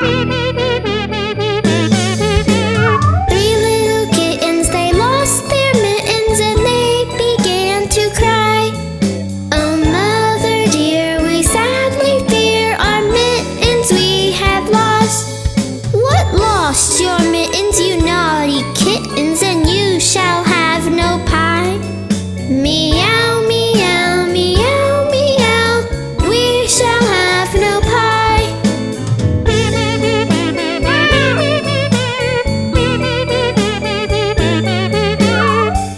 Three little kittens, they lost their mittens and they began to cry. Oh, mother dear, we sadly fear our mittens we have lost. What lost? Your mittens, you naughty kittens, and you shall have no pie. Meow, meow, meow, meow, we shall have no pie.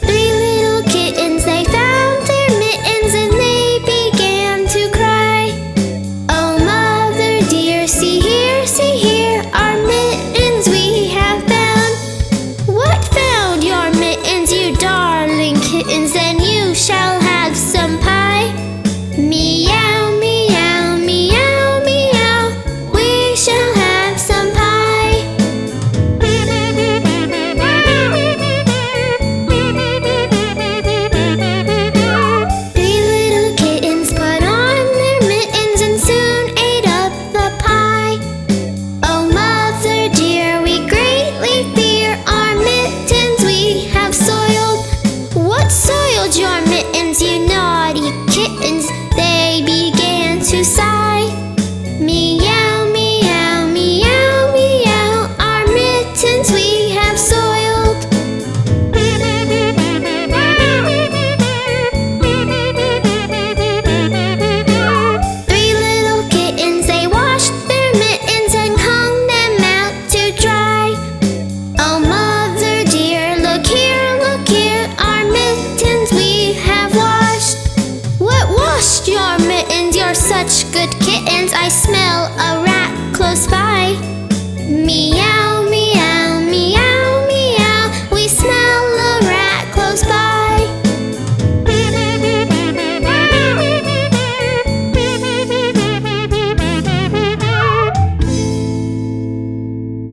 Three little kittens, they found their mittens and they began to cry. Oh, mother dear, see here, our mittens we have found. What found? Your mittens, you darling kittens, then you shall have some pie. Meow, meow, meow, meow, we shall have some pie. Three little kittens put on their mittens and soon ate up the pie. Oh, mother dear, we greatly fear our mittens we have soiled. What soiled your mittens, you naughty kittens? They began to sigh. Meow, meow, meow, meow, our mittens we have soiled. Three little kittens, they washed their mittens and hung them out to dry. Oh, mother dear, look here, our mittens we have washed. What washed your mittens? You're such good kittens, I smell a rat close by.